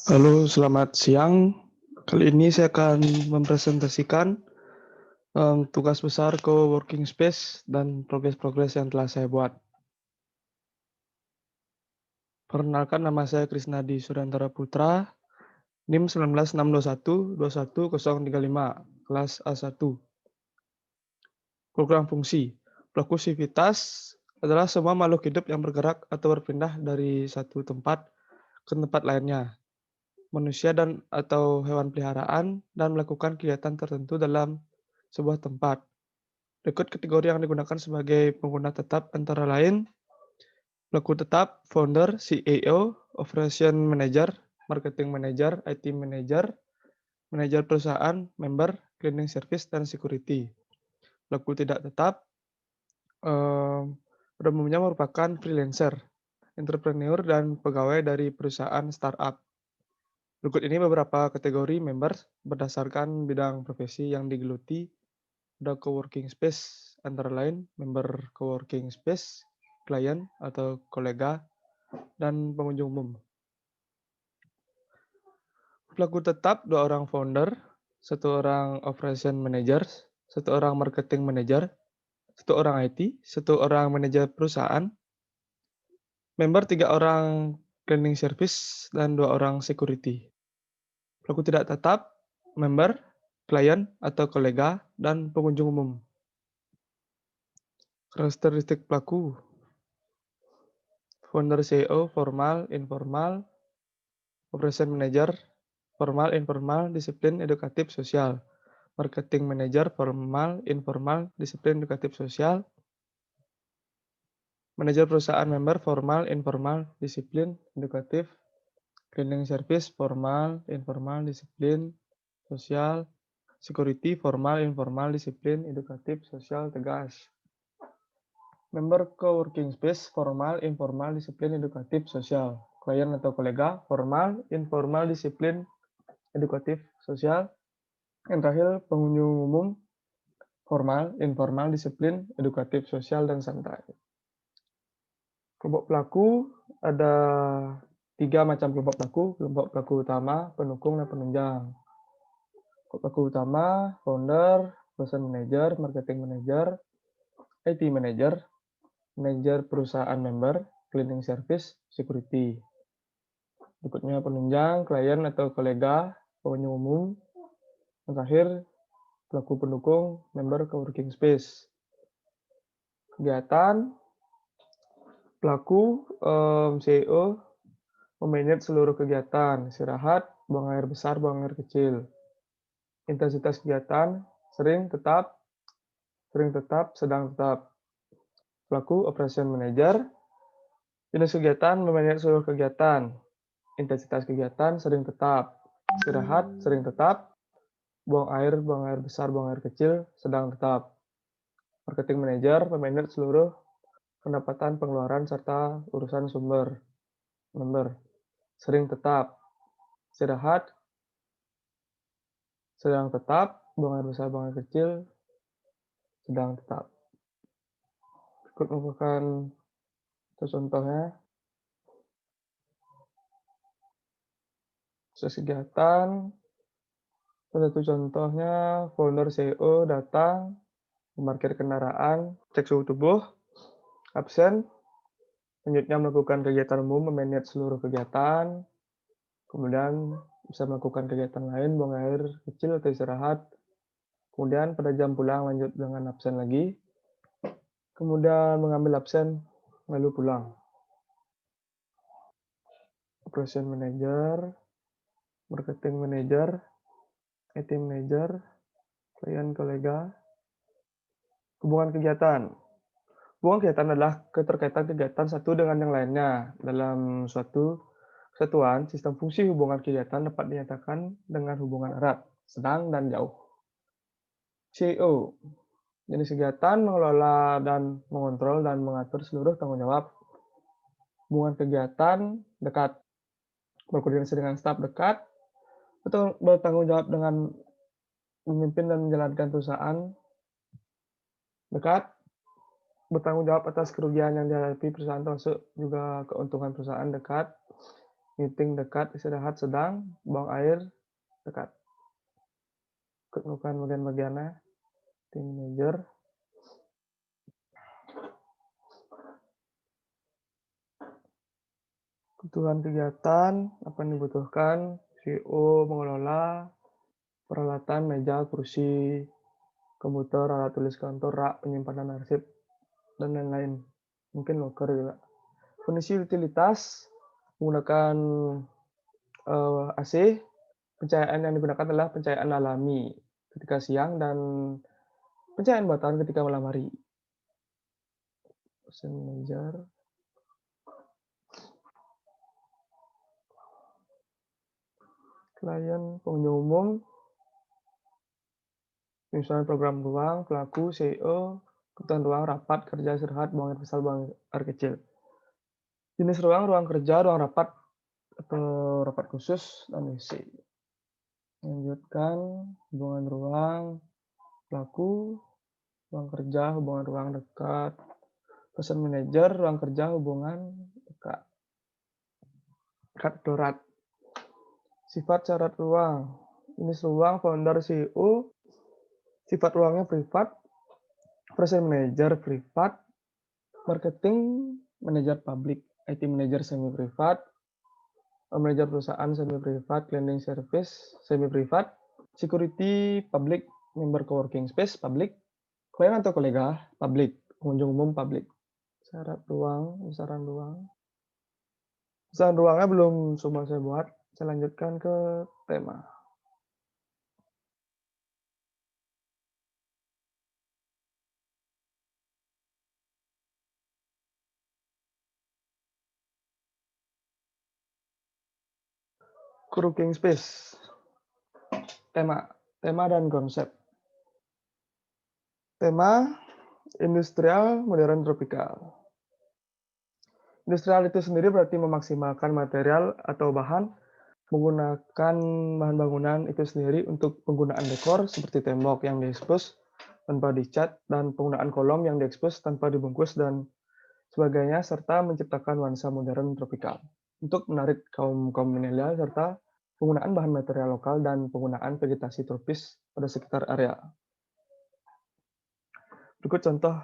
Halo, selamat siang. Kali ini saya akan mempresentasikan tugas besar co-working space dan progres-progres yang telah saya buat. Perkenalkan, nama saya Krisnadi Suryantara Putra, NIM 19621 21035, kelas A1. Program fungsi. Pelaku sivitas adalah semua makhluk hidup yang bergerak atau berpindah dari satu tempat ke tempat lainnya. Manusia dan atau hewan peliharaan dan melakukan kegiatan tertentu dalam sebuah tempat. Berikut kategori yang digunakan sebagai pengguna tetap antara lain pelaku tetap, founder, CEO, operation manager, marketing manager, IT manager, manajer perusahaan, member, cleaning service, dan security. Pelaku tidak tetap pada umumnya merupakan freelancer, entrepreneur, dan pegawai dari perusahaan startup. Berikut ini beberapa kategori members berdasarkan bidang profesi yang digeluti pada coworking space, antara lain member coworking space, klien atau kolega, dan pengunjung umum. Pelaku tetap 2 orang founder, 1 orang operation manager, 1 orang marketing manager, 1 orang IT, 1 orang manajer perusahaan, member 3 orang cleaning service, dan 2 orang security. Pelaku tidak tetap, member, klien atau kolega, dan pengunjung umum. Karakteristik pelaku. Founder CEO formal, informal, operation manager formal, informal, disiplin, edukatif, sosial. Marketing manager formal, informal, disiplin, edukatif, sosial. Manajer perusahaan member formal, informal, disiplin, edukatif. Cleaning service formal, informal, disiplin, sosial. Security formal, informal, disiplin, edukatif, sosial, tegas. Member coworking space formal, informal, disiplin, edukatif, sosial. Klien atau kolega formal, informal, disiplin, edukatif, sosial. Yang terakhir, pengunjung umum formal, informal, disiplin, edukatif, sosial, dan santai. Kelompok pelaku ada 3 macam kelompok pelaku. Kelompok pelaku utama, pendukung, dan penunjang. Kelompok pelaku utama, founder, person manager, marketing manager, IT manager, manajer perusahaan member, cleaning service, security. Berikutnya penunjang, klien atau kolega, pengunjung umum. Yang terakhir, pelaku pendukung, member coworking space. Kegiatan, pelaku CEO memanage seluruh kegiatan, istirahat, buang air besar, buang air kecil. Intensitas kegiatan, sering, tetap, sedang, tetap. Pelaku operation manager, jenis kegiatan, memanage seluruh kegiatan. Intensitas kegiatan, sering, tetap. Istirahat, sering, tetap. Buang air besar, buang air kecil, sedang, tetap. Marketing manager, memanage seluruh pendapatan, pengeluaran, serta urusan sumber. Member, sering, tetap. Istirahat, sedang, tetap. Buang air besar, buang air kecil, sedang, tetap. Berikut merupakan contohnya. Proses kegiatan, satu contohnya, founder CEO datang, memarkir kendaraan, cek suhu tubuh, absen, selanjutnya melakukan kegiatan umum, memanage seluruh kegiatan, kemudian bisa melakukan kegiatan lain, buang air kecil atau istirahat, kemudian pada jam pulang lanjut dengan absen lagi, kemudian mengambil absen, lalu pulang. Operation manager, marketing manager, IT manager, klien kolega, hubungan kegiatan. Hubungan kegiatan adalah keterkaitan kegiatan satu dengan yang lainnya. Dalam suatu kesatuan, sistem fungsi hubungan kegiatan dapat dinyatakan dengan hubungan erat, sedang, dan jauh. CEO, jenis kegiatan mengelola dan mengontrol dan mengatur seluruh tanggung jawab. Hubungan kegiatan dekat, berkoordinasi dengan staf dekat, atau bertanggung jawab dengan memimpin dan menjalankan perusahaan dekat, bertanggung jawab atas kerugian yang dihadapi perusahaan termasuk juga keuntungan perusahaan dekat, meeting dekat, istirahat sedang, buang air dekat. Ketemukan bagian-bagiannya, tim manager. Kebutuhan kegiatan, apa yang dibutuhkan, CEO mengelola, peralatan, meja, kursi, komputer, alat tulis kantor, rak, penyimpanan arsip, dan lain-lain. Mungkin locker juga. Kondisi utilitas, menggunakan AC, pencahayaan yang digunakan adalah pencahayaan alami ketika siang dan pencahayaan buatan ketika malam hari. Person manager. Klien, pengunjung umum, misalnya program ruang, pelaku, CEO, kebutuhan ruang, rapat, kerja, istirahat, buang air besar, buang air kecil. Jenis ruang, ruang kerja, ruang rapat, atau rapat khusus, dan WC. Lanjutkan, hubungan ruang, pelaku, ruang kerja, hubungan ruang dekat, person manager, ruang kerja, hubungan dekat. Darurat. Sifat syarat ruang. Jenis ruang, founder, CEO, sifat ruangnya privat, person manager privat, marketing manager publik, IT manager semi privat, manajer perusahaan semi privat, cleaning service semi privat, security public, member coworking space public, klien atau kolega public, pengunjung umum public. Syarat ruang, besaran ruang. Besaran ruangnya belum semua saya buat. Saya lanjutkan ke tema. Coworking space. Tema dan konsep. Tema industrial modern tropikal. Industrial itu sendiri berarti memaksimalkan material atau bahan menggunakan bahan bangunan itu sendiri untuk penggunaan dekor seperti tembok yang diekspos tanpa dicat dan penggunaan kolom yang diekspos tanpa dibungkus dan sebagainya serta menciptakan nuansa modern tropikal untuk menarik kaum milenial serta penggunaan bahan material lokal dan penggunaan vegetasi tropis pada sekitar area. Berikut contoh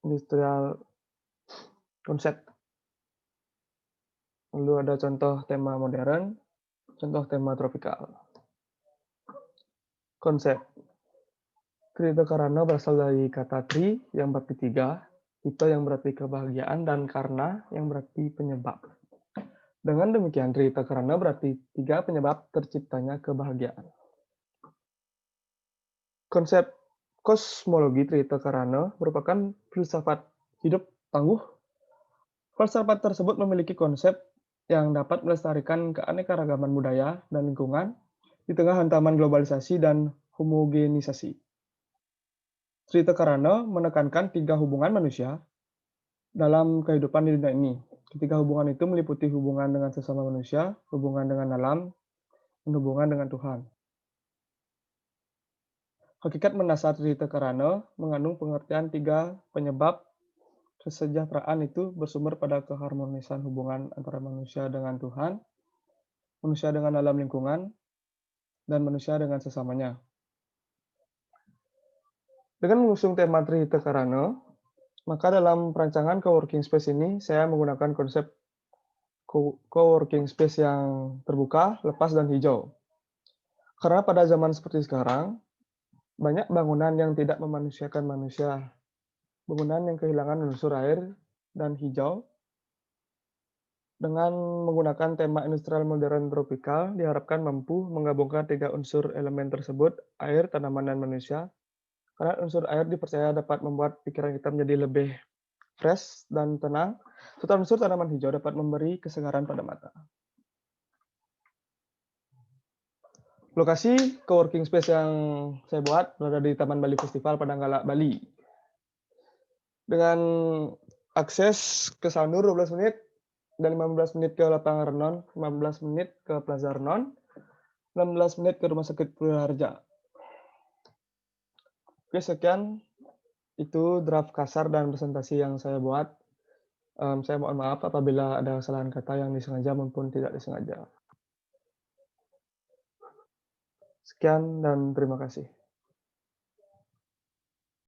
industrial konsep. Lalu ada contoh tema modern, contoh tema tropikal. Konsep. Trito Karana berasal dari kata tri yang berarti tiga, Tito yang berarti kebahagiaan, dan karna yang berarti penyebab. Dengan demikian, Trito Karana berarti tiga penyebab terciptanya kebahagiaan. Konsep kosmologi Trito Karana merupakan filsafat hidup tangguh. Filsafat tersebut memiliki konsep yang dapat melestarikan keanekaragaman budaya dan lingkungan di tengah hantaman globalisasi dan homogenisasi. Trito Karana menekankan tiga hubungan manusia dalam kehidupan di dunia ini. Ketiga hubungan itu meliputi hubungan dengan sesama manusia, hubungan dengan alam, dan hubungan dengan Tuhan. Hakikat mendasar Trito Karana mengandung pengertian tiga penyebab kesejahteraan itu bersumber pada keharmonisan hubungan antara manusia dengan Tuhan, manusia dengan alam lingkungan, dan manusia dengan sesamanya. Dengan mengusung tema Trihita Karana, maka dalam perancangan coworking space ini saya menggunakan konsep coworking space yang terbuka, lepas, dan hijau. Karena pada zaman seperti sekarang, banyak bangunan yang tidak memanusiakan manusia. Bangunan yang kehilangan unsur air dan hijau. Dengan menggunakan tema industrial modern tropikal, diharapkan mampu menggabungkan tiga unsur elemen tersebut, air, tanaman, dan manusia. Karena unsur air dipercaya dapat membuat pikiran kita menjadi lebih fresh dan tenang, serta unsur tanaman hijau dapat memberi kesegaran pada mata. Lokasi coworking space yang saya buat berada di Taman Bali Festival Padanggala, Bali. Dengan akses ke Sanur 12 menit, dan 15 menit ke lapangan Renon, 15 menit ke Plaza Renon, 16 menit ke Rumah Sakit Purwaharja. Oke, sekian. Itu draft kasar dan presentasi yang saya buat. Saya mohon maaf apabila ada kesalahan kata yang disengaja maupun tidak disengaja. Sekian dan terima kasih.